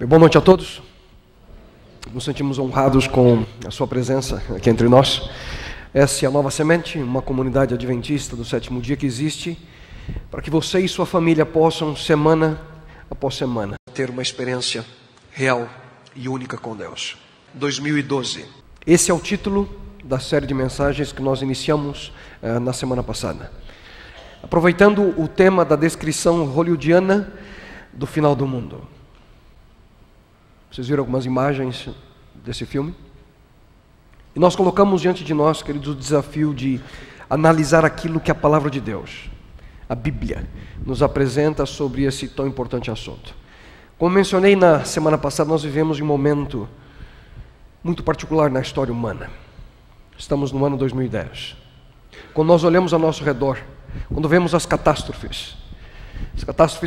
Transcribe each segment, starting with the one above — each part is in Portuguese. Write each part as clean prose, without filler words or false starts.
Boa noite a todos. Nos sentimos honrados com a sua presença aqui entre nós. Essa é a Nova Semente, uma comunidade adventista do sétimo dia que existe para que você e sua família possam, semana após semana, ter uma experiência real e única com Deus. 2012. Esse é o título da série de mensagens que nós iniciamos na semana passada. Aproveitando o tema da descrição hollywoodiana do final do mundo. Vocês viram algumas imagens desse filme? E nós colocamos diante de nós, queridos, o desafio de analisar aquilo que a palavra de Deus, a Bíblia, nos apresenta sobre esse tão importante assunto. Como mencionei na semana passada, nós vivemos um momento muito particular na história humana. Estamos no ano 2010. Quando nós olhamos ao nosso redor, quando vemos as catástrofes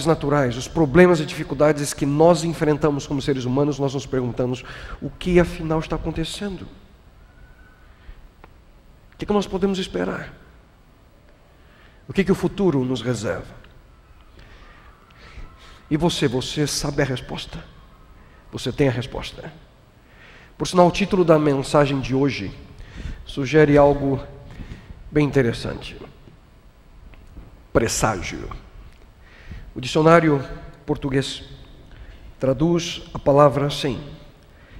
naturais, os problemas e dificuldades que nós enfrentamos como seres humanos, nós nos perguntamos, o que afinal está acontecendo? O que nós podemos esperar? O que o futuro nos reserva? E você sabe a resposta? Você tem a resposta? Por sinal, o título da mensagem de hoje sugere algo bem interessante. Presságio. O dicionário português traduz a palavra assim: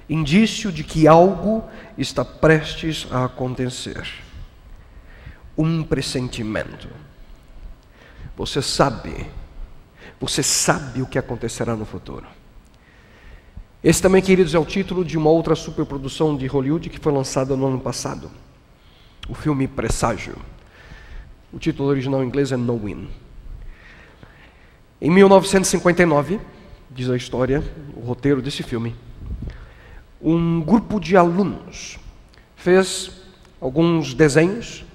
indício de que algo está prestes a acontecer. Um pressentimento. Você sabe o que acontecerá no futuro. Esse também, queridos, é o título de uma outra superprodução de Hollywood que foi lançada no ano passado. O filme Presságio. O título original em inglês é Knowing. Em 1959, diz a história, o roteiro desse filme, um grupo de alunos fez alguns desenhos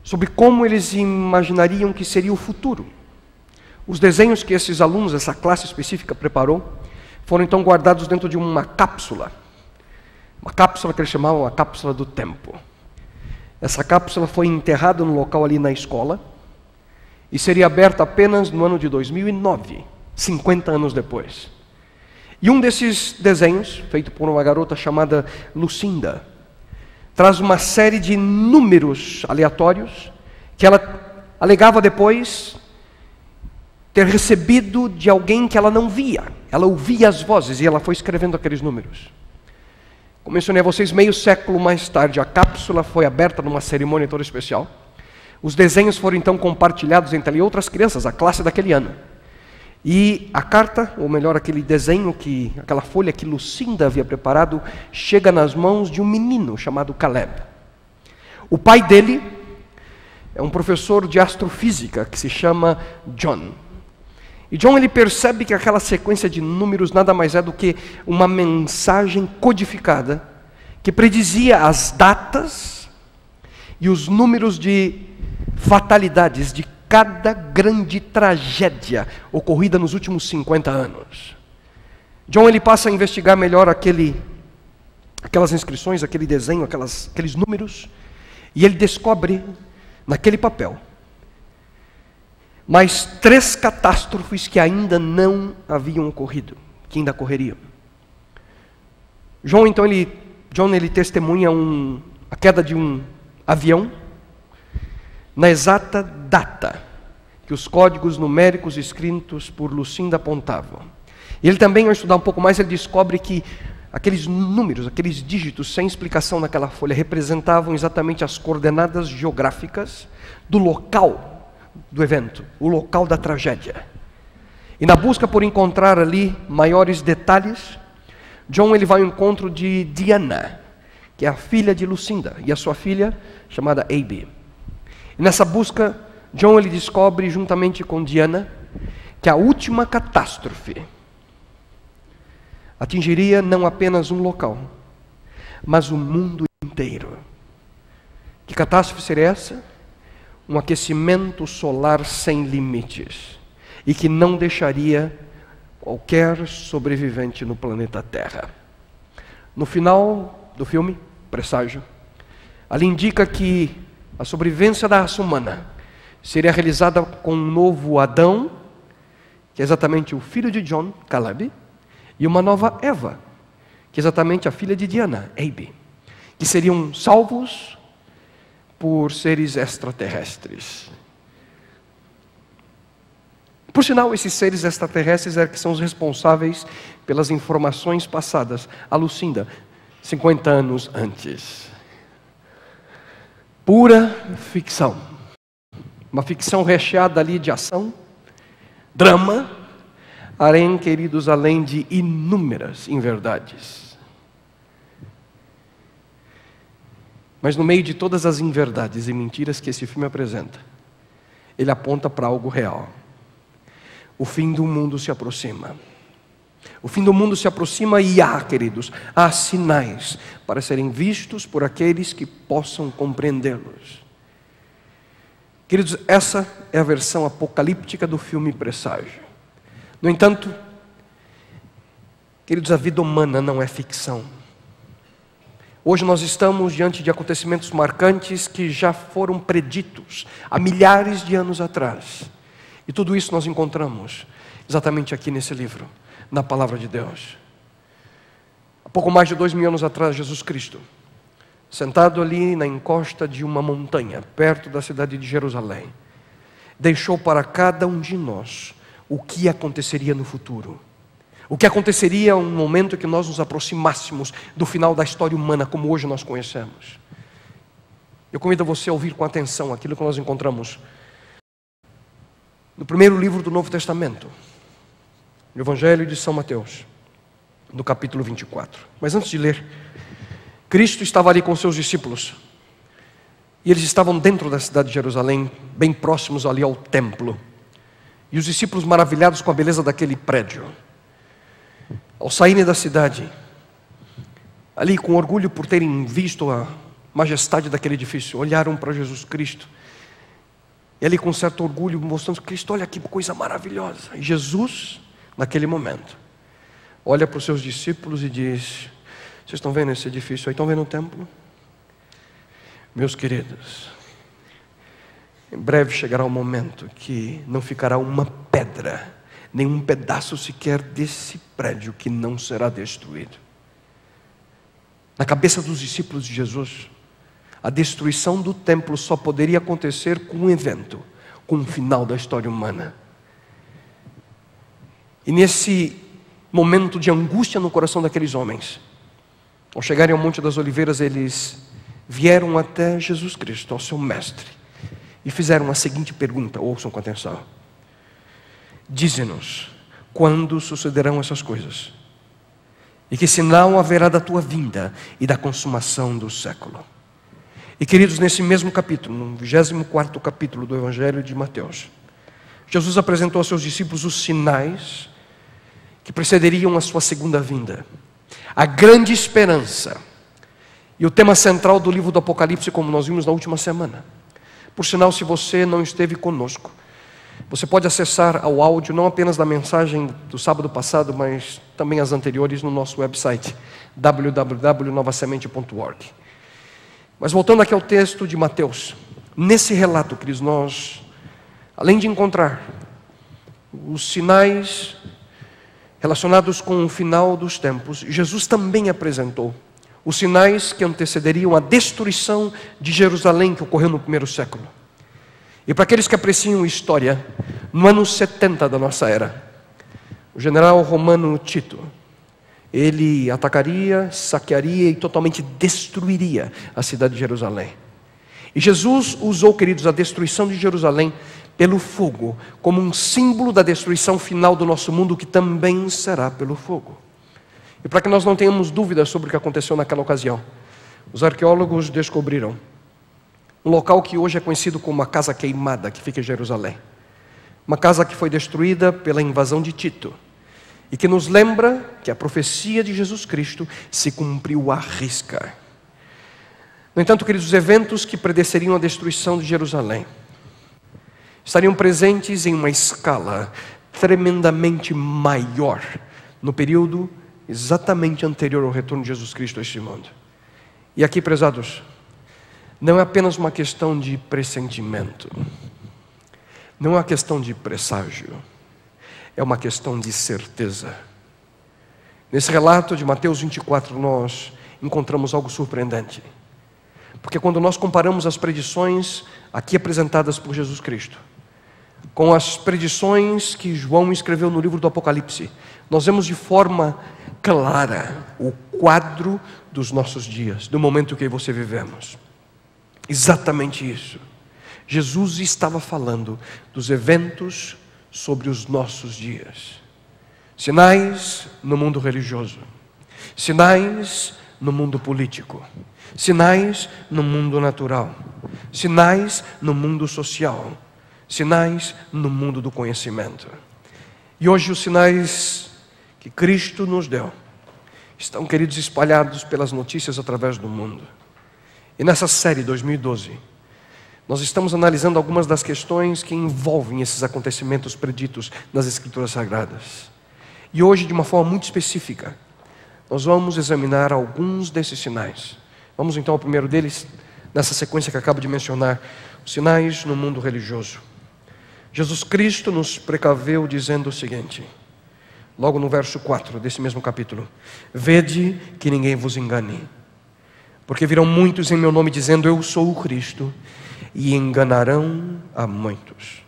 sobre como eles imaginariam que seria o futuro. Os desenhos que esses alunos, essa classe específica, preparou, foram então guardados dentro de uma cápsula que eles chamavam a cápsula do tempo. Essa cápsula foi enterrada no local ali na escola, e seria aberta apenas no ano de 2009, 50 anos depois. E um desses desenhos, feito por uma garota chamada Lucinda, traz uma série de números aleatórios que ela alegava depois ter recebido de alguém que ela não via. Ela ouvia as vozes e ela foi escrevendo aqueles números. Como mencionei a vocês, meio século mais tarde, a cápsula foi aberta numa cerimônia toda especial. Os desenhos foram então compartilhados entre ali outras crianças, a classe daquele ano. E a carta, ou melhor, aquele desenho, aquela folha que Lucinda havia preparado, chega nas mãos de um menino chamado Caleb. O pai dele é um professor de astrofísica que se chama John. E John, ele percebe que aquela sequência de números nada mais é do que uma mensagem codificada que predizia as datas e os números de fatalidades de cada grande tragédia ocorrida nos últimos 50 anos. John, ele passa a investigar melhor aquelas inscrições, aquele desenho, aqueles números, e ele descobre naquele papel mais 3 catástrofes que ainda não haviam ocorrido, que ainda ocorreriam. John, ele testemunha a queda de um avião na exata data que os códigos numéricos escritos por Lucinda apontavam. E ele também, ao estudar um pouco mais, ele descobre que aqueles números, aqueles dígitos sem explicação naquela folha representavam exatamente as coordenadas geográficas do local do evento, o local da tragédia. E na busca por encontrar ali maiores detalhes, John, ele vai ao encontro de Diana, que é a filha de Lucinda, e a sua filha chamada Abby. E nessa busca, John, ele descobre, juntamente com Diana, que a última catástrofe atingiria não apenas um local, mas o mundo inteiro. Que catástrofe seria essa? Um aquecimento solar sem limites, e que não deixaria qualquer sobrevivente no planeta Terra. No final do filme, Presságio, ali indica que a sobrevivência da raça humana seria realizada com um novo Adão, que é exatamente o filho de John, Caleb, e uma nova Eva, que é exatamente a filha de Diana, Abe, que seriam salvos por seres extraterrestres. Por sinal, esses seres extraterrestres é que são os responsáveis pelas informações passadas a Lucinda, 50 anos antes. Pura ficção. Uma ficção recheada ali de ação, drama, queridos, além de inúmeras inverdades. Mas no meio de todas as inverdades e mentiras que esse filme apresenta, ele aponta para algo real. O fim do mundo se aproxima. O fim do mundo se aproxima e queridos, há sinais para serem vistos por aqueles que possam compreendê-los. Queridos, essa é a versão apocalíptica do filme Presságio. No entanto, queridos, a vida humana não é ficção. Hoje nós estamos diante de acontecimentos marcantes que já foram preditos há milhares de anos atrás. E tudo isso nós encontramos exatamente aqui nesse livro, na Palavra de Deus. Há pouco mais de 2000 anos atrás, Jesus Cristo, sentado ali na encosta de uma montanha, perto da cidade de Jerusalém, deixou para cada um de nós o que aconteceria no futuro. O que aconteceria no momento que nós nos aproximássemos do final da história humana, como hoje nós conhecemos. Eu convido você a ouvir com atenção aquilo que nós encontramos no primeiro livro do Novo Testamento, no Evangelho de São Mateus, no capítulo 24. Mas antes de ler, Cristo estava ali com seus discípulos, e eles estavam dentro da cidade de Jerusalém, bem próximos ali ao templo, e os discípulos maravilhados com a beleza daquele prédio. Ao saírem da cidade, ali com orgulho por terem visto a majestade daquele edifício, olharam para Jesus Cristo, e ali com certo orgulho mostrando: Cristo, olha que coisa maravilhosa. E Jesus, naquele momento, olha para os seus discípulos e diz: vocês estão vendo esse edifício aí? Estão vendo o templo? Meus queridos, em breve chegará o momento que não ficará uma pedra, nem um pedaço sequer desse prédio que não será destruído. Na cabeça dos discípulos de Jesus, a destruição do templo só poderia acontecer com um evento, com o final da história humana. E nesse momento de angústia no coração daqueles homens, ao chegarem ao Monte das Oliveiras, eles vieram até Jesus Cristo, ao seu mestre, e fizeram a seguinte pergunta, ouçam com atenção: dize-nos, quando sucederão essas coisas? E que sinal haverá da tua vinda e da consumação do século? E queridos, nesse mesmo capítulo, no 24º capítulo do Evangelho de Mateus, Jesus apresentou aos seus discípulos os sinais que precederiam a sua segunda vinda, a grande esperança e o tema central do livro do Apocalipse, como nós vimos na última semana. Por sinal, se você não esteve conosco, você pode acessar ao áudio não apenas da mensagem do sábado passado, mas também as anteriores no nosso website www.novasemente.org. Mas voltando aqui ao texto de Mateus, nesse relato, queridos, nós, além de encontrar os sinais relacionados com o final dos tempos, Jesus também apresentou os sinais que antecederiam a destruição de Jerusalém, que ocorreu no primeiro século. E para aqueles que apreciam história, no ano 70 da nossa era, o general romano Tito, ele atacaria, saquearia e totalmente destruiria a cidade de Jerusalém. E Jesus usou, queridos, a destruição de Jerusalém pelo fogo, como um símbolo da destruição final do nosso mundo, que também será pelo fogo. E para que nós não tenhamos dúvidas sobre o que aconteceu naquela ocasião, os arqueólogos descobriram um local que hoje é conhecido como a Casa Queimada, que fica em Jerusalém. Uma casa que foi destruída pela invasão de Tito, e que nos lembra que a profecia de Jesus Cristo se cumpriu à risca. No entanto, queridos, os eventos que predeceriam a destruição de Jerusalém estariam presentes em uma escala tremendamente maior no período exatamente anterior ao retorno de Jesus Cristo a este mundo. E aqui, prezados, não é apenas uma questão de pressentimento, não é uma questão de presságio, é uma questão de certeza. Nesse relato de Mateus 24, nós encontramos algo surpreendente. Porque quando nós comparamos as predições aqui apresentadas por Jesus Cristo com as predições que João escreveu no livro do Apocalipse, nós vemos de forma clara o quadro dos nossos dias, do momento que você vivemos. Exatamente isso. Jesus estava falando dos eventos sobre os nossos dias. Sinais no mundo religioso, sinais no mundo político, sinais no mundo natural, sinais no mundo social, sinais no mundo do conhecimento. E hoje os sinais que Cristo nos deu estão, queridos, espalhados pelas notícias através do mundo. E nessa série 2012, nós estamos analisando algumas das questões que envolvem esses acontecimentos preditos nas Escrituras Sagradas. E hoje, de uma forma muito específica, nós vamos examinar alguns desses sinais. Vamos então ao primeiro deles, nessa sequência que acabo de mencionar, os sinais no mundo religioso. Jesus Cristo nos precaveu dizendo o seguinte, logo no verso 4 desse mesmo capítulo: vede que ninguém vos engane, porque virão muitos em meu nome dizendo eu sou o Cristo, e enganarão a muitos.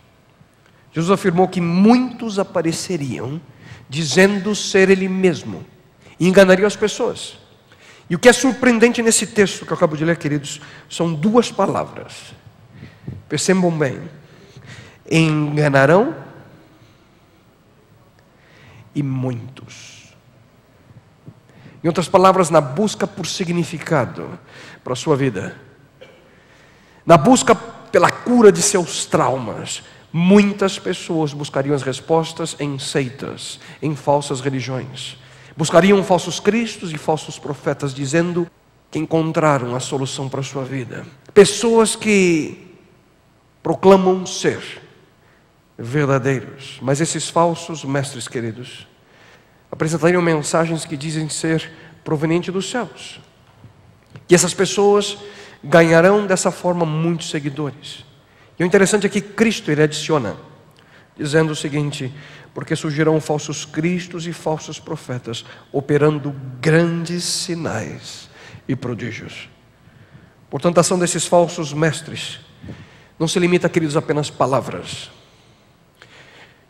Jesus afirmou que muitos apareceriam dizendo ser Ele mesmo, e enganariam as pessoas. E o que é surpreendente nesse texto que eu acabo de ler, queridos, são duas palavras. Percebam bem: enganarão e muitos. Em outras palavras, na busca por significado para a sua vida, na busca pela cura de seus traumas, muitas pessoas buscariam as respostas em seitas, em falsas religiões. Buscariam falsos cristos e falsos profetas, dizendo que encontraram a solução para a sua vida. Pessoas que proclamam ser verdadeiros, mas esses falsos mestres, queridos, apresentariam mensagens que dizem ser provenientes dos céus. E essas pessoas ganharão dessa forma muitos seguidores. E o interessante é que Cristo, Ele adiciona, dizendo o seguinte: porque surgirão falsos cristos e falsos profetas, operando grandes sinais e prodígios. Portanto, a ação desses falsos mestres não se limita, queridos, a apenas palavras.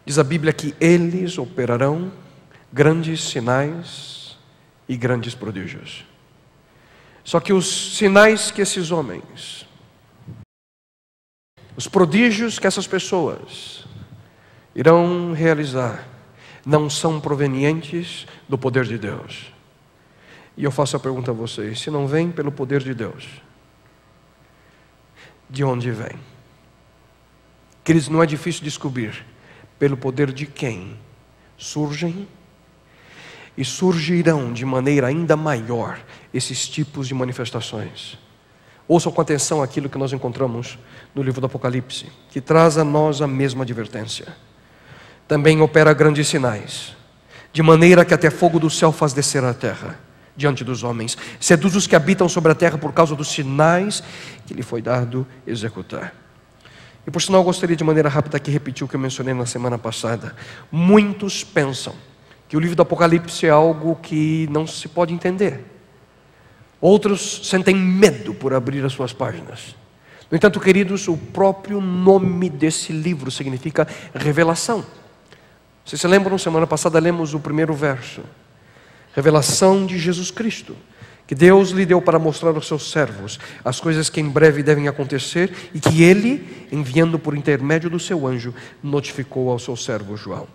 Diz a Bíblia que eles operarão grandes sinais e grandes prodígios. Só que os sinais que esses homens, os prodígios que essas pessoas irão realizar, não são provenientes do poder de Deus. E eu faço a pergunta a vocês: se não vem pelo poder de Deus, de onde vem? Queridos, não é difícil descobrir pelo poder de quem surgem e surgirão de maneira ainda maior esses tipos de manifestações. Ouçam com atenção aquilo que nós encontramos no livro do Apocalipse, que traz a nós a mesma advertência. Também opera grandes sinais, de maneira que até fogo do céu faz descer a terra diante dos homens. Seduz os que habitam sobre a terra por causa dos sinais que lhe foi dado executar. E por sinal, eu gostaria de maneira rápida aqui repetir o que eu mencionei na semana passada. Muitos pensam que o livro do Apocalipse é algo que não se pode entender. Outros sentem medo por abrir as suas páginas. No entanto, queridos, o próprio nome desse livro significa revelação. Vocês se lembram, semana passada lemos o primeiro verso. Revelação de Jesus Cristo, que Deus lhe deu para mostrar aos seus servos as coisas que em breve devem acontecer e que Ele, enviando por intermédio do seu anjo, notificou ao seu servo João.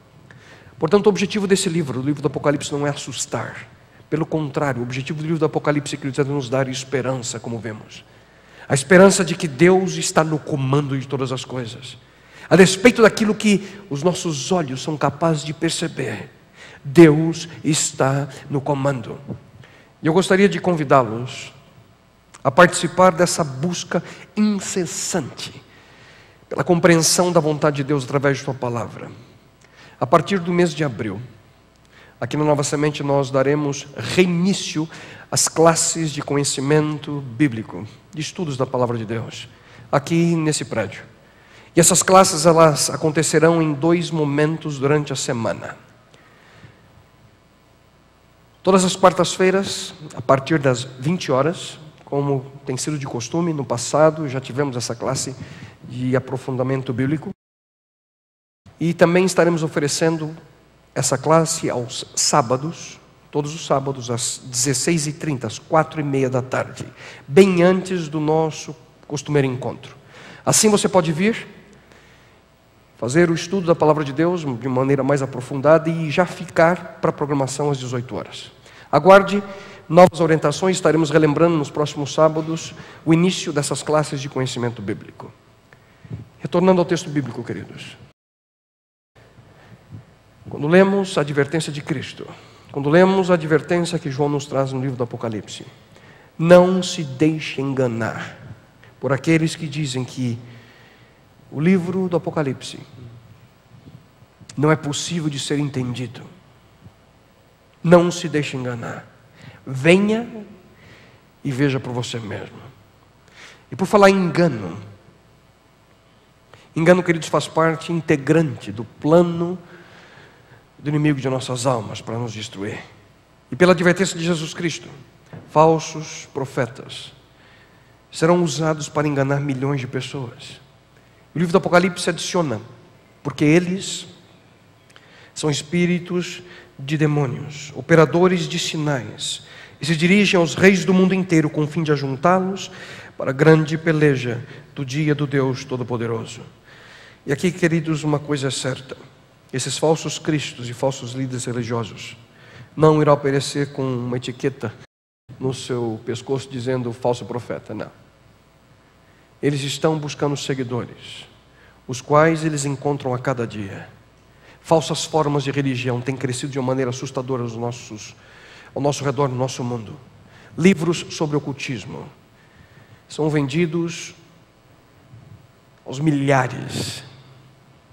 Portanto, o objetivo desse livro, o livro do Apocalipse, não é assustar. Pelo contrário, o objetivo do livro do Apocalipse é nos dar esperança, como vemos. A esperança de que Deus está no comando de todas as coisas. A despeito daquilo que os nossos olhos são capazes de perceber, Deus está no comando. E eu gostaria de convidá-los a participar dessa busca incessante pela compreensão da vontade de Deus através de sua palavra. A partir do mês de abril, aqui na Nova Semente nós daremos reinício às classes de conhecimento bíblico, de estudos da palavra de Deus, aqui nesse prédio. E essas classes, elas acontecerão em 2 momentos durante a semana. Todas as quartas-feiras, a partir das 20 horas, como tem sido de costume, no passado já tivemos essa classe de aprofundamento bíblico. E também estaremos oferecendo essa classe aos sábados, todos os sábados, às 16h30, às 4h30 da tarde, bem antes do nosso costumeiro encontro. Assim você pode vir, fazer o estudo da Palavra de Deus de maneira mais aprofundada e já ficar para a programação às 18 horas. Aguarde novas orientações, estaremos relembrando nos próximos sábados o início dessas classes de conhecimento bíblico. Retornando ao texto bíblico, queridos. Quando lemos a advertência de Cristo, quando lemos a advertência que João nos traz no livro do Apocalipse, não se deixe enganar por aqueles que dizem que o livro do Apocalipse não é possível de ser entendido. Não se deixe enganar. Venha e veja por você mesmo. E por falar em engano, engano, queridos, faz parte integrante do plano do inimigo de nossas almas para nos destruir. E pela advertência de Jesus Cristo, falsos profetas serão usados para enganar milhões de pessoas. O livro do Apocalipse adiciona, porque eles são espíritos de demônios, operadores de sinais, e se dirigem aos reis do mundo inteiro com o fim de ajuntá-los para a grande peleja do dia do Deus Todo-Poderoso. E aqui, queridos, uma coisa é certa: esses falsos cristos e falsos líderes religiosos não irão aparecer com uma etiqueta no seu pescoço dizendo falso profeta, não. Eles estão buscando seguidores, os quais eles encontram a cada dia. Falsas formas de religião têm crescido de uma maneira assustadora ao nosso redor, no nosso mundo. Livros sobre ocultismo são vendidos aos milhares,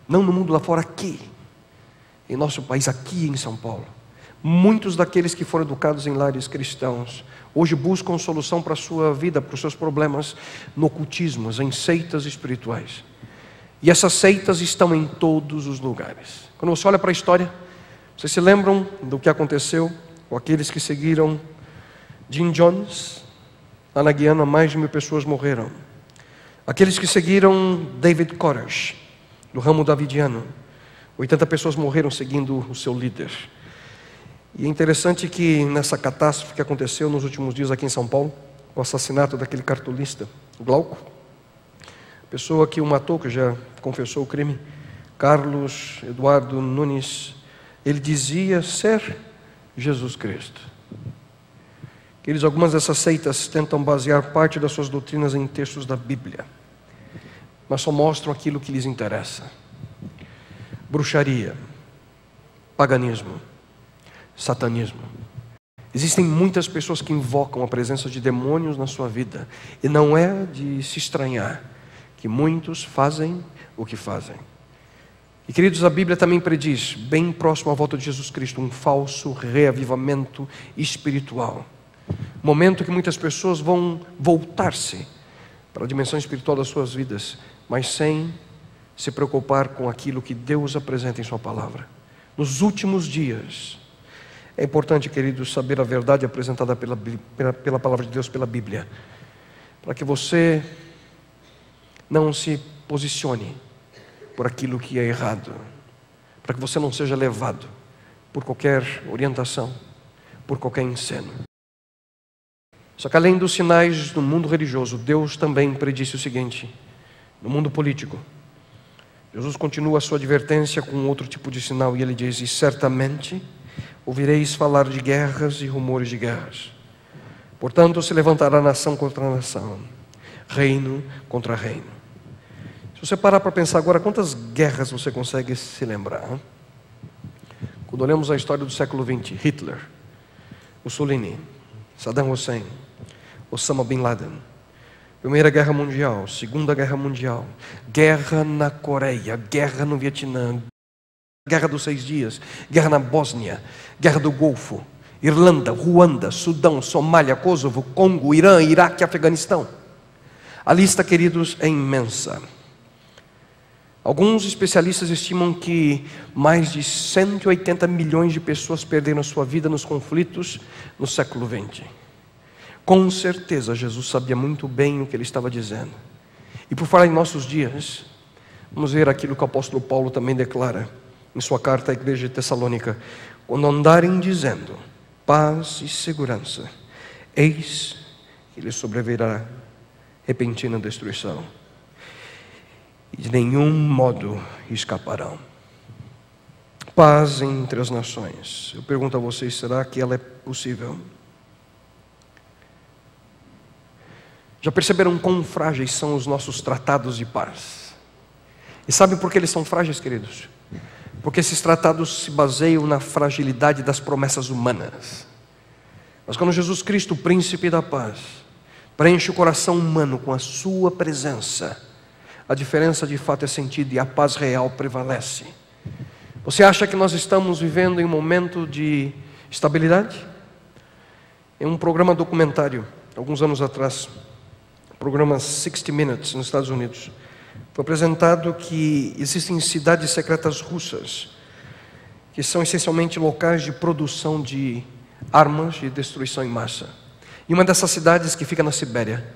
não no mundo lá fora, aqui, em nosso país, aqui em São Paulo. Muitos daqueles que foram educados em lares cristãos hoje buscam solução para a sua vida, para os seus problemas no ocultismo, em seitas espirituais. E essas seitas estão em todos os lugares. Quando você olha para a história, vocês se lembram do que aconteceu com aqueles que seguiram Jim Jones? Lá na Guiana, mais de 1000 pessoas morreram. Aqueles que seguiram David Koresh, do ramo davidiano, 80 pessoas morreram seguindo o seu líder. E é interessante que nessa catástrofe que aconteceu nos últimos dias aqui em São Paulo, o assassinato daquele cartunista, Glauco, a pessoa que o matou, que já confessou o crime, Carlos Eduardo Nunes, ele dizia ser Jesus Cristo. Queridos, algumas dessas seitas tentam basear parte das suas doutrinas em textos da Bíblia, mas só mostram aquilo que lhes interessa: bruxaria, paganismo, satanismo. Existem muitas pessoas que invocam a presença de demônios na sua vida, e não é de se estranhar que muitos fazem o que fazem. E, queridos, a Bíblia também prediz, bem próximo à volta de Jesus Cristo, um falso reavivamento espiritual. Momento que muitas pessoas vão voltar-se para a dimensão espiritual das suas vidas, mas sem se preocupar com aquilo que Deus apresenta em sua palavra. Nos últimos dias, é importante, queridos, saber a verdade apresentada pela palavra de Deus, pela Bíblia, para que você não se posicione por aquilo que é errado, para que você não seja levado por qualquer orientação, por qualquer ensino. Só que além dos sinais no mundo religioso, Deus também predisse o seguinte: no mundo político, Jesus continua a sua advertência com outro tipo de sinal, e ele diz: e certamente ouvireis falar de guerras e rumores de guerras. Portanto, se levantará nação contra nação, reino contra reino. Se você parar para pensar agora, quantas guerras você consegue se lembrar? Hein? Quando olhamos a história do século XX, Hitler, Mussolini, Saddam Hussein, Osama Bin Laden, Primeira Guerra Mundial, Segunda Guerra Mundial, guerra na Coreia, guerra no Vietnã, Guerra dos 6 Dias, guerra na Bósnia, Guerra do Golfo, Irlanda, Ruanda, Sudão, Somália, Kosovo, Congo, Irã, Iraque e Afeganistão. A lista, queridos, é imensa. Alguns especialistas estimam que mais de 180 milhões de pessoas perderam a sua vida nos conflitos no século XX. Com certeza, Jesus sabia muito bem o que ele estava dizendo. E por falar em nossos dias, vamos ver aquilo que o apóstolo Paulo também declara em sua carta à igreja de Tessalônica: quando andarem dizendo paz e segurança, eis que lhes sobrevirá repentina destruição, e de nenhum modo escaparão. Paz entre as nações. Eu pergunto a vocês, será que ela é possível? Já perceberam quão frágeis são os nossos tratados de paz? E sabem por que eles são frágeis, queridos? Porque esses tratados se baseiam na fragilidade das promessas humanas. Mas quando Jesus Cristo, o príncipe da paz, preenche o coração humano com a sua presença, a diferença de fato é sentida e a paz real prevalece. Você acha que nós estamos vivendo em um momento de estabilidade? Em um programa documentário, alguns anos atrás, o programa 60 Minutes nos Estados Unidos, foi apresentado que existem cidades secretas russas, que são essencialmente locais de produção de armas de destruição em massa. E uma dessas cidades, que fica na Sibéria,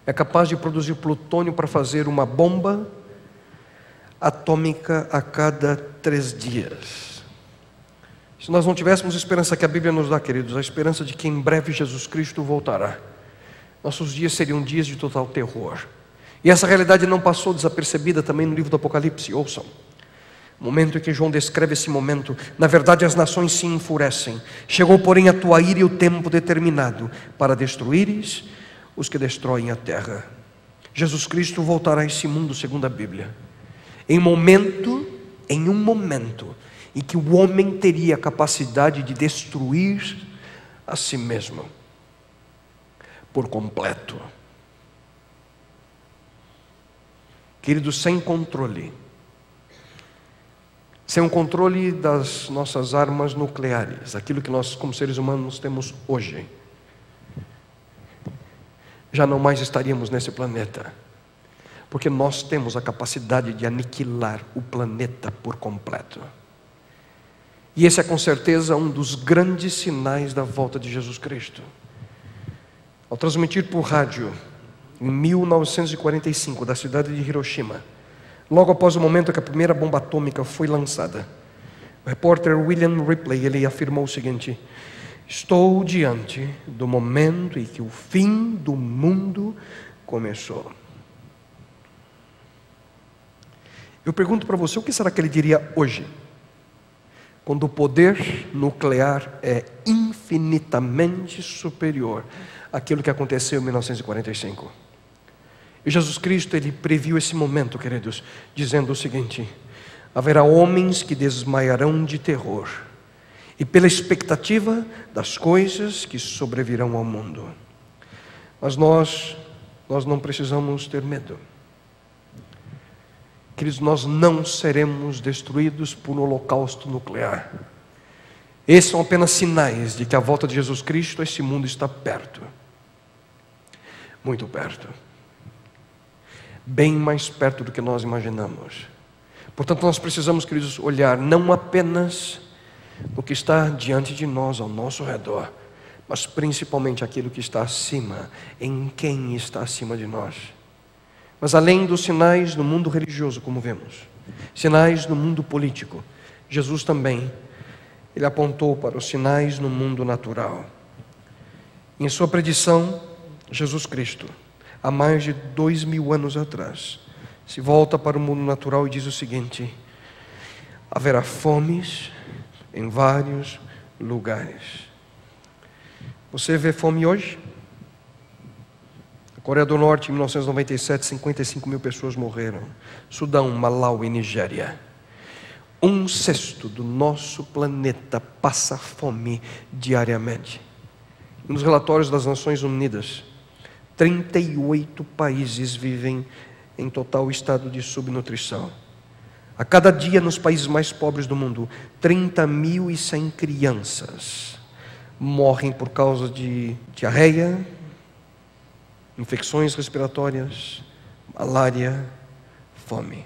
é capaz de produzir plutônio para fazer uma bomba atômica a cada 3 dias. Se nós não tivéssemos a esperança que a Bíblia nos dá, queridos, a esperança de que em breve Jesus Cristo voltará, nossos dias seriam dias de total terror. E essa realidade não passou desapercebida também no livro do Apocalipse. Ouçam, o momento em que João descreve esse momento: na verdade as nações se enfurecem, chegou porém a tua ira e o tempo determinado para destruíres os que destroem a terra. Jesus Cristo voltará a esse mundo segundo a Bíblia, em um momento em que o homem teria a capacidade de destruir a si mesmo por completo. Queridos, sem controle, sem o controle das nossas armas nucleares, aquilo que nós como seres humanos temos hoje, já não mais estaríamos nesse planeta, porque nós temos a capacidade de aniquilar o planeta por completo. E esse é com certeza um dos grandes sinais da volta de Jesus Cristo. Ao transmitir por rádio, em 1945, da cidade de Hiroshima, logo após o momento que a primeira bomba atômica foi lançada, o repórter William Ripley, ele afirmou o seguinte: estou diante do momento em que o fim do mundo começou. Eu pergunto para você, o que será que ele diria hoje, quando o poder nuclear é infinitamente superior àquilo que aconteceu em 1945? E Jesus Cristo, ele previu esse momento, queridos, dizendo o seguinte: haverá homens que desmaiarão de terror, e pela expectativa das coisas que sobrevirão ao mundo. Mas nós não precisamos ter medo. Queridos, nós não seremos destruídos por um holocausto nuclear. Esses são apenas sinais de que a volta de Jesus Cristo a esse mundo está perto. Muito perto. Bem mais perto do que nós imaginamos. Portanto, nós precisamos, queridos, olhar não apenas o que está diante de nós, ao nosso redor, mas principalmente aquilo que está acima, em quem está acima de nós. Mas além dos sinais no mundo religioso, como vemos, sinais no mundo político, Jesus também, ele apontou para os sinais no mundo natural. Em sua predição, Jesus Cristo, há mais de 2000 anos atrás, se volta para o mundo natural e diz o seguinte: haverá fomes em vários lugares. Você vê fome hoje? Na Coreia do Norte, em 1997, 55 mil pessoas morreram. Sudão, Malau e Nigéria. 1/6 do nosso planeta passa fome diariamente. Nos relatórios das Nações Unidas, 38 países vivem em total estado de subnutrição. A cada dia, nos países mais pobres do mundo, 30.100 crianças morrem por causa de diarreia, infecções respiratórias, malária, fome.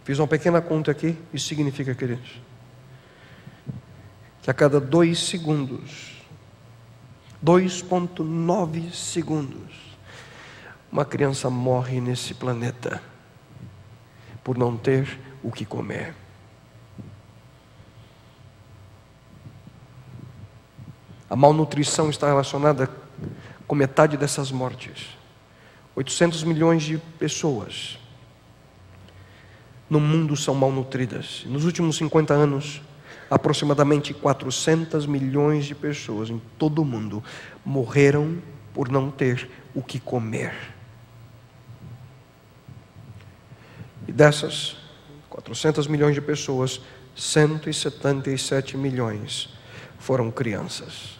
Fiz uma pequena conta aqui. Isso significa, queridos, que a cada 2 segundos, 2,9 segundos, uma criança morre nesse planeta por não ter o que comer. A malnutrição está relacionada com metade dessas mortes. 800 milhões de pessoas no mundo são malnutridas. Nos últimos 50 anos, aproximadamente 400 milhões de pessoas em todo o mundo morreram por não ter o que comer. E dessas 400 milhões de pessoas, 177 milhões foram crianças.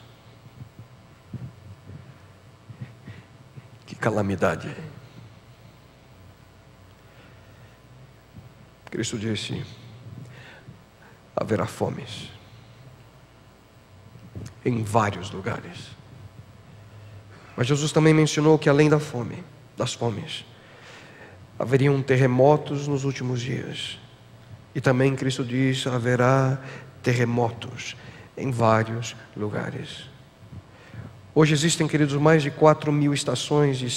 Que calamidade! Cristo disse: haverá fomes em vários lugares. Mas Jesus também mencionou que além das fomes, haveriam terremotos nos últimos dias. E também Cristo diz: haverá terremotos em vários lugares. Hoje existem, queridos, mais de 4.000 estações de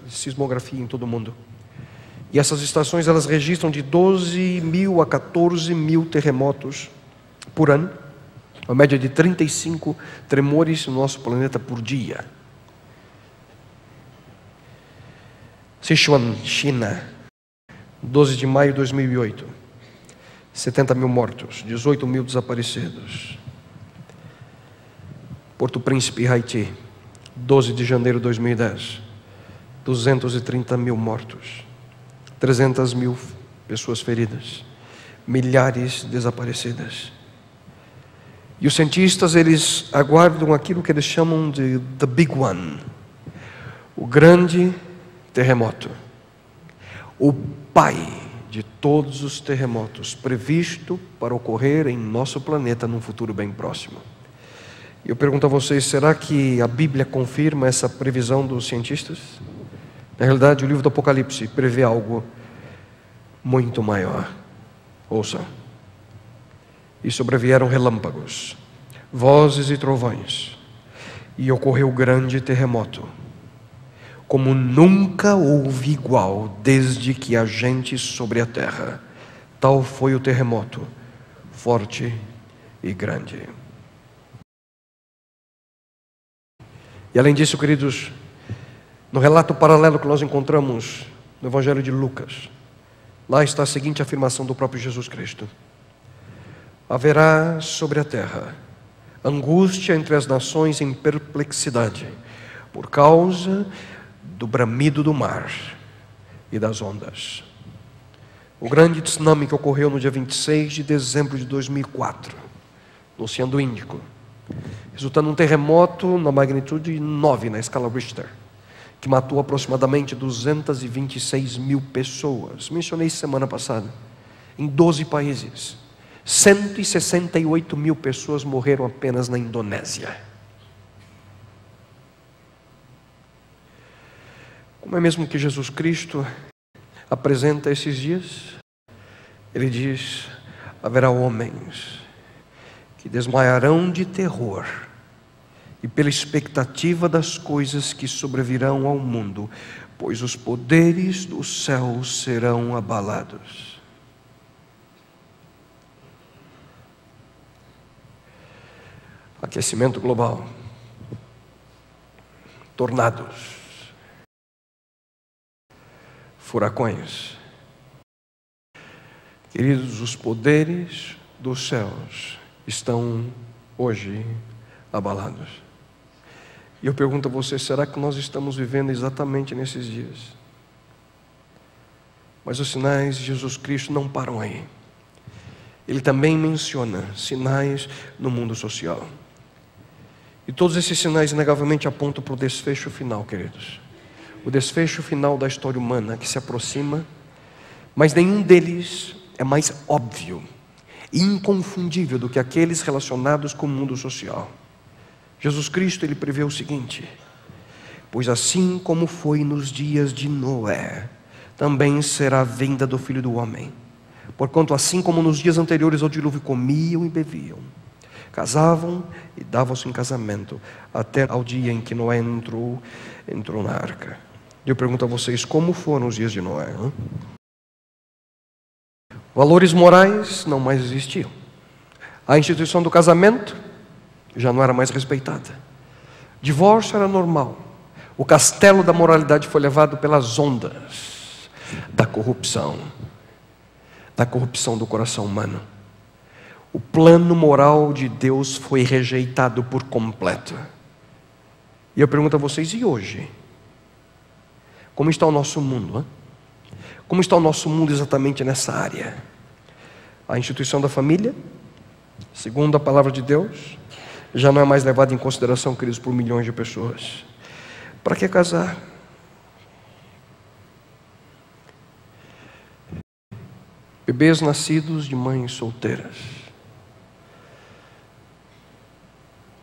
sismografia em todo o mundo. E essas estações, elas registram de 12.000 a 14.000 terremotos por ano. Uma média de 35 tremores no nosso planeta por dia. Sichuan, China, 12 de maio de 2008. 70 mil mortos, 18 mil desaparecidos. Porto Príncipe, Haiti, 12 de janeiro de 2010. 230 mil mortos. 300 mil pessoas feridas, milhares desaparecidas. E os cientistas, eles aguardam aquilo que eles chamam de The Big One, o grande terremoto, o pai de todos os terremotos, previsto para ocorrer em nosso planeta num futuro bem próximo. E eu pergunto a vocês, será que a Bíblia confirma essa previsão dos cientistas? Na realidade, o livro do Apocalipse prevê algo muito maior. Ouça. E sobrevieram relâmpagos, vozes e trovões, e ocorreu grande terremoto, como nunca houve igual desde que há gente sobre a terra. Tal foi o terremoto, forte e grande. E além disso, queridos, no relato paralelo que nós encontramos no Evangelho de Lucas, lá está a seguinte afirmação do próprio Jesus Cristo: haverá sobre a terra angústia entre as nações em perplexidade, por causa do bramido do mar e das ondas. O grande tsunami que ocorreu no dia 26 de dezembro de 2004, no Oceano Índico, resultando em um terremoto na magnitude 9 na escala Richter, que matou aproximadamente 226 mil pessoas. Mencionei semana passada, em 12 países. 168 mil pessoas morreram apenas na Indonésia. Como é mesmo que Jesus Cristo apresenta esses dias? Ele diz: haverá homens que desmaiarão de terror e pela expectativa das coisas que sobrevirão ao mundo, pois os poderes do céu serão abalados. Aquecimento global, tornados, furacões. Queridos, os poderes dos céus estão hoje abalados. E eu pergunto a você, será que nós estamos vivendo exatamente nesses dias? Mas os sinais de Jesus Cristo não param aí. Ele também menciona sinais no mundo social. E todos esses sinais, inegavelmente, apontam para o desfecho final, queridos. O desfecho final da história humana que se aproxima, mas nenhum deles é mais óbvio e inconfundível do que aqueles relacionados com o mundo social. Jesus Cristo, ele prevê o seguinte: pois assim como foi nos dias de Noé, também será a vinda do Filho do Homem. Porquanto assim como nos dias anteriores ao dilúvio comiam e bebiam, casavam e davam-se em casamento, até ao dia em que Noé entrou na arca. Eu pergunto a vocês, como foram os dias de Noé? Valores morais não mais existiam. A instituição do casamento já não era mais respeitada. Divórcio era normal. O castelo da moralidade foi levado pelas ondas da corrupção do coração humano. O plano moral de Deus foi rejeitado por completo. E eu pergunto a vocês, e hoje? Como está o nosso mundo? Hein? Como está o nosso mundo exatamente nessa área? A instituição da família, segundo a palavra de Deus, já não é mais levada em consideração, queridos, por milhões de pessoas. Para que casar? Bebês nascidos de mães solteiras.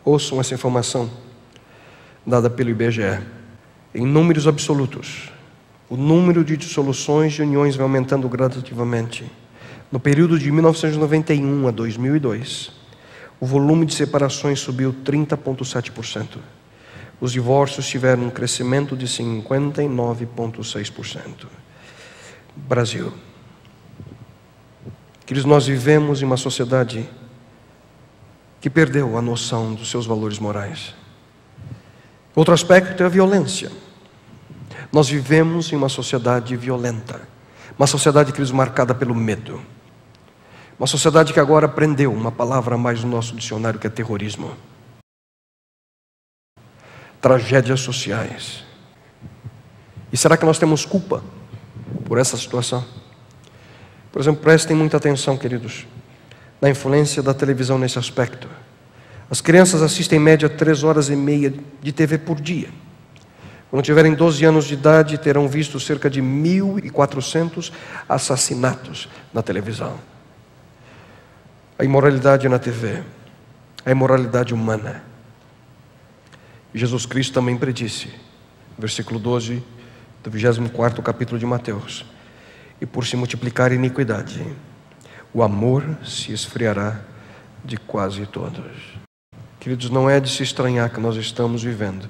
Ouçam essa informação dada pelo IBGE. Em números absolutos, o número de dissoluções de uniões vai aumentando gradativamente. No período de 1991 a 2002, o volume de separações subiu 30,7%. Os divórcios tiveram um crescimento de 59,6%. Brasil. Queridos, nós vivemos em uma sociedade que perdeu a noção dos seus valores morais. Outro aspecto é a violência. Nós vivemos em uma sociedade violenta. Uma sociedade, queridos, marcada pelo medo. Uma sociedade que agora aprendeu uma palavra a mais no nosso dicionário, que é terrorismo. Tragédias sociais. E será que nós temos culpa por essa situação? Por exemplo, prestem muita atenção, queridos, na influência da televisão nesse aspecto. As crianças assistem em média 3 horas e meia de TV por dia. Quando tiverem 12 anos de idade, terão visto cerca de 1.400 assassinatos na televisão. A imoralidade na TV, a imoralidade humana. Jesus Cristo também predisse, versículo 12 do 24º capítulo de Mateus: e por se multiplicar a iniquidade, o amor se esfriará de quase todos. Queridos, não é de se estranhar que nós estamos vivendo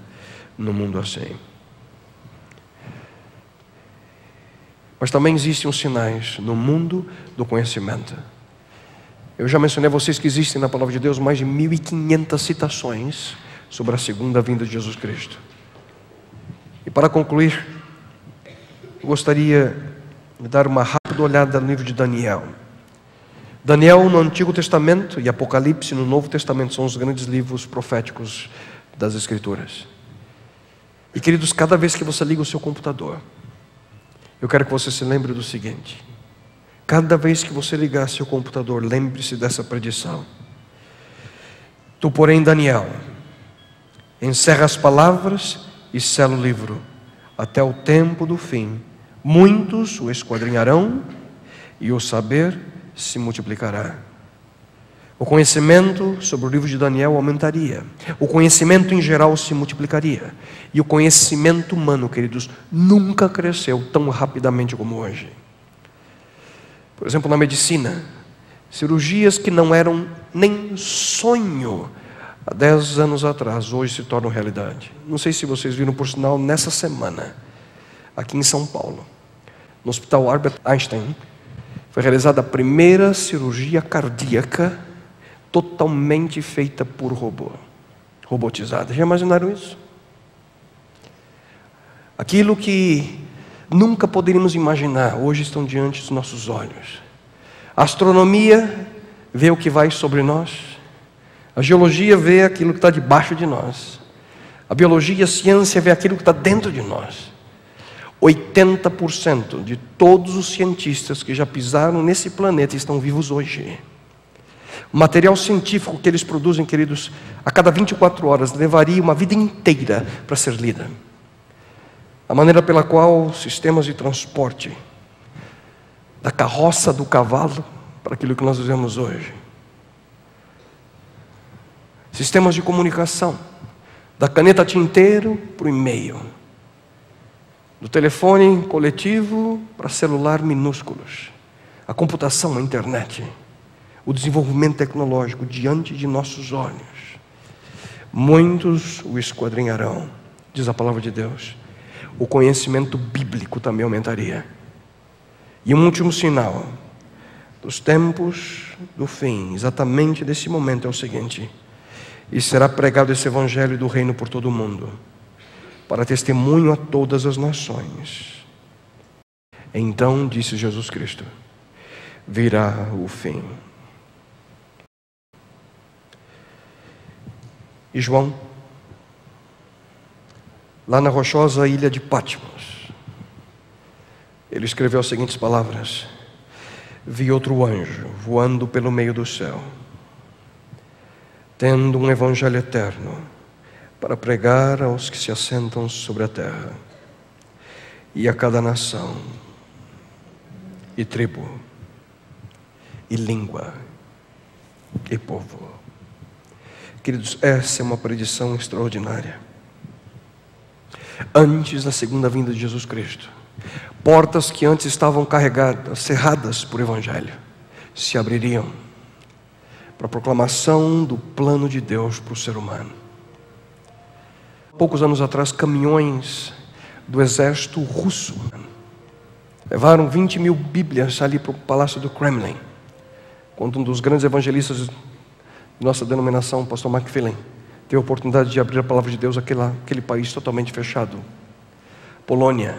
num mundo assim. Mas também existem os sinais no mundo do conhecimento. Eu já mencionei a vocês que existem na palavra de Deus mais de 1.500 citações sobre a segunda vinda de Jesus Cristo. E para concluir, eu gostaria de dar uma rápida olhada no livro de Daniel. Daniel no Antigo Testamento e Apocalipse no Novo Testamento são os grandes livros proféticos das Escrituras. E queridos, cada vez que você liga o seu computador, eu quero que você se lembre do seguinte: cada vez que você ligar seu computador, lembre-se dessa predição. Tu, porém, Daniel, encerra as palavras e sela o livro, até o tempo do fim. Muitos o esquadrinharão e o saber se multiplicará. O conhecimento sobre o livro de Daniel aumentaria. O conhecimento em geral se multiplicaria. E o conhecimento humano, queridos, nunca cresceu tão rapidamente como hoje. Por exemplo, na medicina, cirurgias que não eram nem sonho há 10 anos atrás, hoje se tornam realidade. Não sei se vocês viram, por sinal, nessa semana, aqui em São Paulo, no Hospital Albert Einstein, foi realizada a primeira cirurgia cardíaca totalmente feita por robô, robotizada. Já imaginaram isso? Aquilo que nunca poderíamos imaginar, hoje estão diante dos nossos olhos. A astronomia vê o que vai sobre nós. A geologia vê aquilo que está debaixo de nós. A biologia, a ciência vê aquilo que está dentro de nós. 80% de todos os cientistas que já pisaram nesse planeta estão vivos hoje. O material científico que eles produzem, queridos, a cada 24 horas levaria uma vida inteira para ser lida. A maneira pela qual sistemas de transporte, da carroça do cavalo para aquilo que nós vivemos hoje, sistemas de comunicação, da caneta tinteiro para o e-mail, do telefone coletivo para celular minúsculos, a computação, a internet, o desenvolvimento tecnológico diante de nossos olhos, muitos o esquadrinharão, diz a palavra de Deus. O conhecimento bíblico também aumentaria. E um último sinal dos tempos do fim, exatamente desse momento, é o seguinte: e será pregado esse evangelho do reino por todo o mundo, para testemunho a todas as nações. Então, disse Jesus Cristo, virá o fim. E João, lá na rochosa ilha de Patmos, ele escreveu as seguintes palavras: vi outro anjo voando pelo meio do céu, tendo um evangelho eterno para pregar aos que se assentam sobre a terra, e a cada nação, e tribo, e língua, e povo. Queridos, essa é uma predição extraordinária. Antes da segunda vinda de Jesus Cristo, portas que antes estavam carregadas, cerradas por evangelho, se abririam para a proclamação do plano de Deus para o ser humano. Poucos anos atrás, caminhões do exército russo levaram 20.000 Bíblias ali para o palácio do Kremlin, quando um dos grandes evangelistas de nossa denominação, o pastor McPhillen, teve a oportunidade de abrir a palavra de Deus àquele país totalmente fechado. Polônia,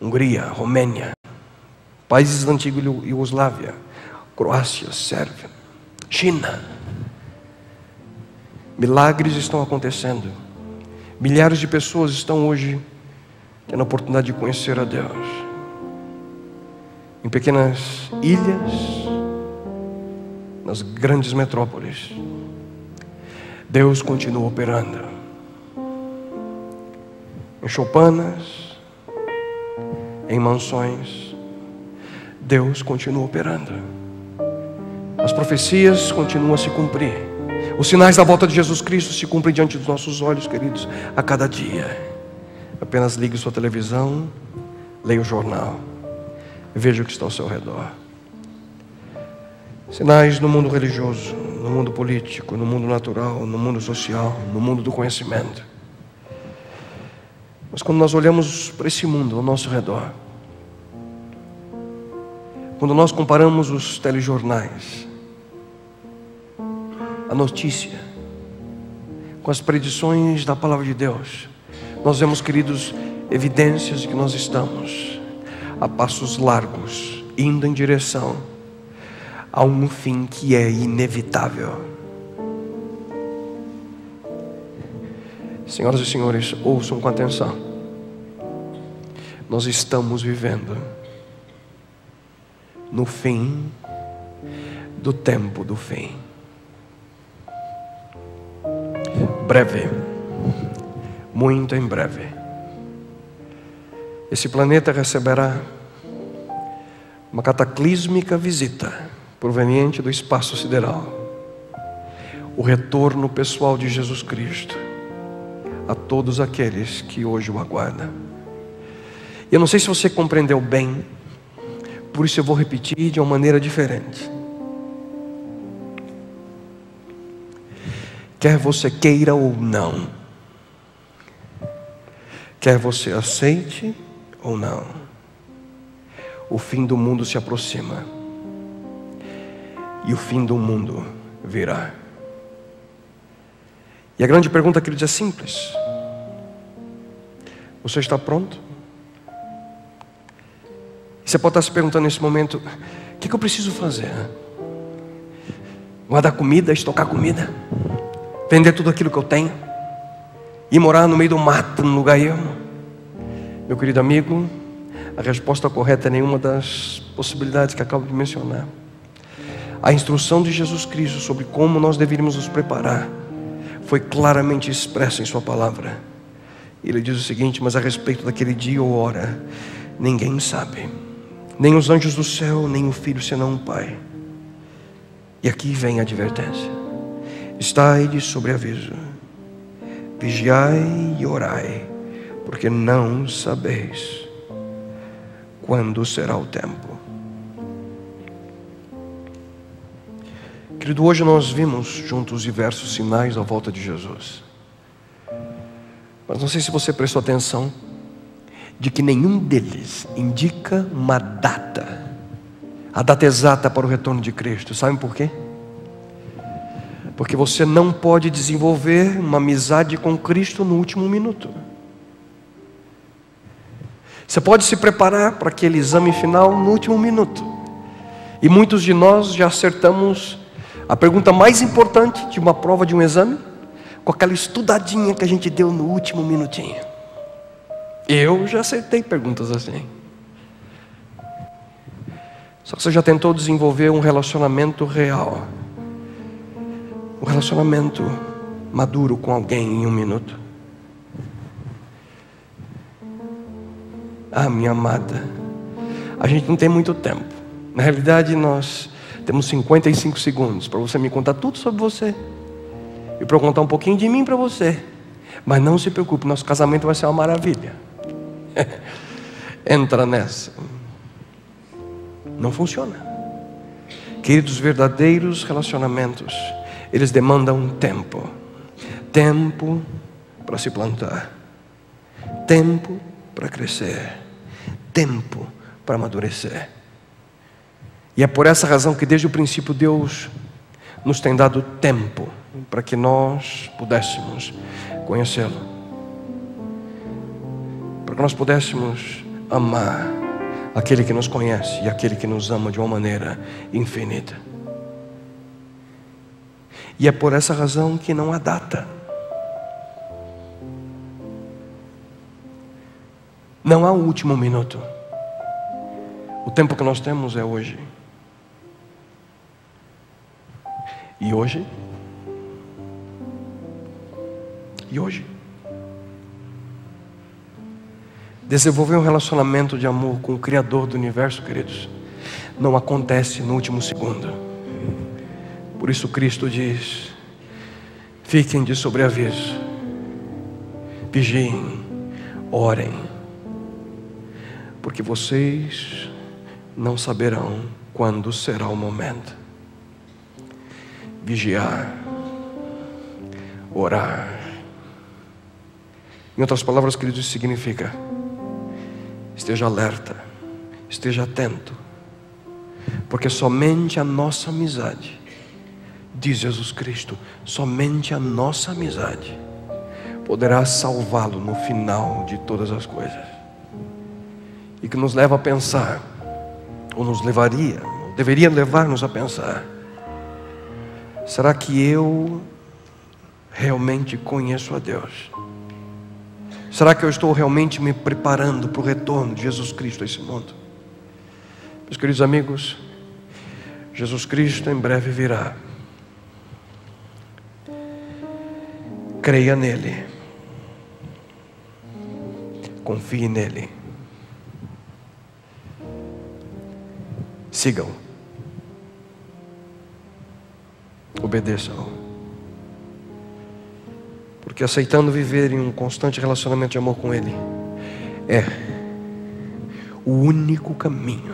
Hungria, Romênia, países da antiga Iugoslávia, Croácia, Sérvia, China. Milagres estão acontecendo. Milhares de pessoas estão hoje tendo a oportunidade de conhecer a Deus. Em pequenas ilhas, nas grandes metrópoles, Deus continua operando. Em choupanas, em mansões, Deus continua operando. As profecias continuam a se cumprir. Os sinais da volta de Jesus Cristo se cumprem diante dos nossos olhos, queridos, a cada dia. Apenas ligue sua televisão, leia o jornal, veja o que está ao seu redor. Sinais no mundo religioso, no mundo político, no mundo natural, no mundo social, no mundo do conhecimento. Mas quando nós olhamos para esse mundo ao nosso redor, quando nós comparamos os telejornais, a notícia, com as predições da palavra de Deus, nós vemos, queridos, evidências de que nós estamos a passos largos, indo em direção a um fim que é inevitável. Senhoras e senhores, ouçam com atenção. Nós estamos vivendo no fim do tempo do fim. Breve, muito em breve, esse planeta receberá uma cataclísmica visita proveniente do espaço sideral, o retorno pessoal de Jesus Cristo a todos aqueles que hoje o aguardam. Eu não sei se você compreendeu bem, por isso eu vou repetir de uma maneira diferente. Quer você queira ou não, quer você aceite ou não, o fim do mundo se aproxima. E o fim do mundo virá. E a grande pergunta, queridos, é simples: você está pronto? Você pode estar se perguntando nesse momento: o que eu preciso fazer? Guardar comida, estocar comida, vender tudo aquilo que eu tenho, e morar no meio do mato, num lugar ermo? Meu querido amigo, a resposta correta é nenhuma das possibilidades que acabo de mencionar. A instrução de Jesus Cristo sobre como nós deveríamos nos preparar foi claramente expressa em sua palavra. Ele diz o seguinte: mas a respeito daquele dia ou hora, ninguém sabe, nem os anjos do céu, nem o Filho, senão o Pai. E aqui vem a advertência: estai de sobreaviso, vigiai e orai, porque não sabeis quando será o tempo. Querido, hoje nós vimos juntos diversos sinais à volta de Jesus. Mas não sei se você prestou atenção de que nenhum deles indica uma data, a data exata para o retorno de Cristo. Sabem por quê? Porque você não pode desenvolver uma amizade com Cristo no último minuto. Você pode se preparar para aquele exame final no último minuto. E muitos de nós já acertamos a pergunta mais importante de uma prova, de um exame, com aquela estudadinha que a gente deu no último minutinho. Eu já acertei perguntas assim. Só que você já tentou desenvolver um relacionamento real, um relacionamento maduro com alguém em um minuto? Ah, minha amada, a gente não tem muito tempo. Na realidade, nós temos 55 segundos para você me contar tudo sobre você e para eu contar um pouquinho de mim para você. Mas não se preocupe, nosso casamento vai ser uma maravilha. Entra nessa. Não funciona. Queridos, verdadeiros relacionamentos, eles demandam tempo. Tempo para se plantar, tempo para crescer, tempo para amadurecer. E é por essa razão que desde o princípio Deus nos tem dado tempo para que nós pudéssemos conhecê-lo, para que nós pudéssemos amar aquele que nos conhece e aquele que nos ama de uma maneira infinita. E é por essa razão que não há data. Não há um último minuto. O tempo que nós temos é hoje. E hoje? E hoje? Desenvolver um relacionamento de amor com o Criador do universo, queridos, não acontece no último segundo. Por isso Cristo diz: fiquem de sobreaviso, vigiem, orem, porque vocês não saberão quando será o momento. Vigiar, orar. Em outras palavras, queridos, isso significa: esteja alerta, esteja atento, porque somente a nossa amizade, diz Jesus Cristo, somente a nossa amizade poderá salvá-lo no final de todas as coisas. E que nos leva a pensar, ou nos levaria, deveria levar-nos a pensar: será que eu realmente conheço a Deus? Será que eu estou realmente me preparando para o retorno de Jesus Cristo a esse mundo? Meus queridos amigos, Jesus Cristo em breve virá. Creia nele, confie nele, sigam, obedeçam. Porque aceitando viver em um constante relacionamento de amor com Ele é o único caminho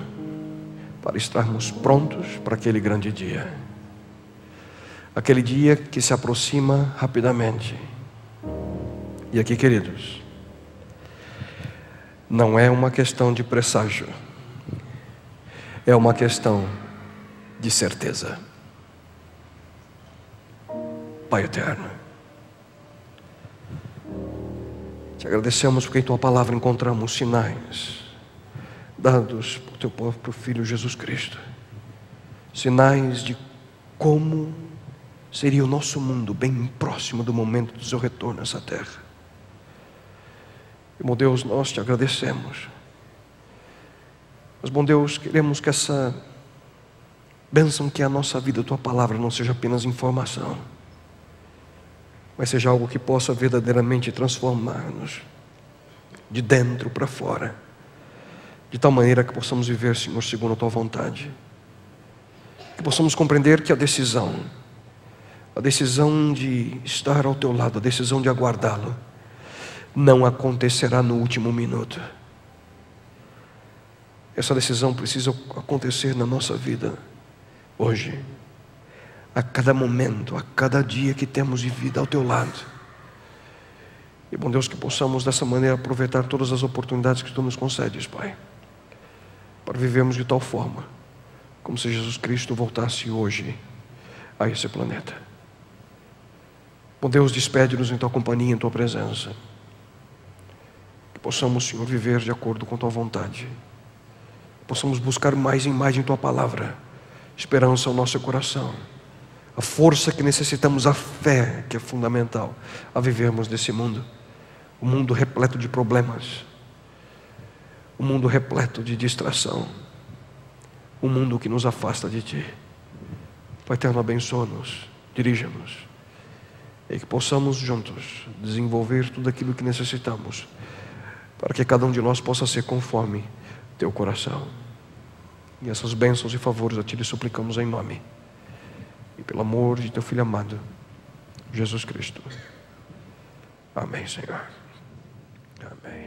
para estarmos prontos para aquele grande dia. Aquele dia que se aproxima rapidamente. E aqui, queridos, não é uma questão de presságio, é uma questão de certeza. Pai eterno, te agradecemos porque em Tua palavra encontramos sinais dados por Teu próprio Filho Jesus Cristo. Sinais de como seria o nosso mundo bem próximo do momento do Seu retorno a essa terra. E, bom Deus, nós Te agradecemos. Mas, bom Deus, queremos que essa bênção que é a nossa vida, a Tua palavra, não seja apenas informação, mas seja algo que possa verdadeiramente transformar-nos de dentro para fora, de tal maneira que possamos viver, Senhor, segundo a Tua vontade, que possamos compreender que a decisão de estar ao Teu lado, a decisão de aguardá-lo, não acontecerá no último minuto. Essa decisão precisa acontecer na nossa vida hoje. a cada momento, a cada dia que temos de vida ao Teu lado. E, bom Deus, que possamos dessa maneira aproveitar todas as oportunidades que Tu nos concedes, Pai, para vivermos de tal forma como se Jesus Cristo voltasse hoje a esse planeta. Bom Deus, despede-nos em Tua companhia, em Tua presença. Que possamos, Senhor, viver de acordo com Tua vontade. Possamos buscar mais e mais em Tua palavra esperança ao nosso coração, a força que necessitamos, a fé que é fundamental a vivermos nesse mundo. Um mundo repleto de problemas, um mundo repleto de distração, um mundo que nos afasta de Ti. Pai eterno, abençoa-nos, dirija-nos, e que possamos juntos desenvolver tudo aquilo que necessitamos, para que cada um de nós possa ser conforme Teu coração. E essas bênçãos e favores a Ti lhe suplicamos em nome e pelo amor de Teu Filho amado, Jesus Cristo. Amém, Senhor. Amém.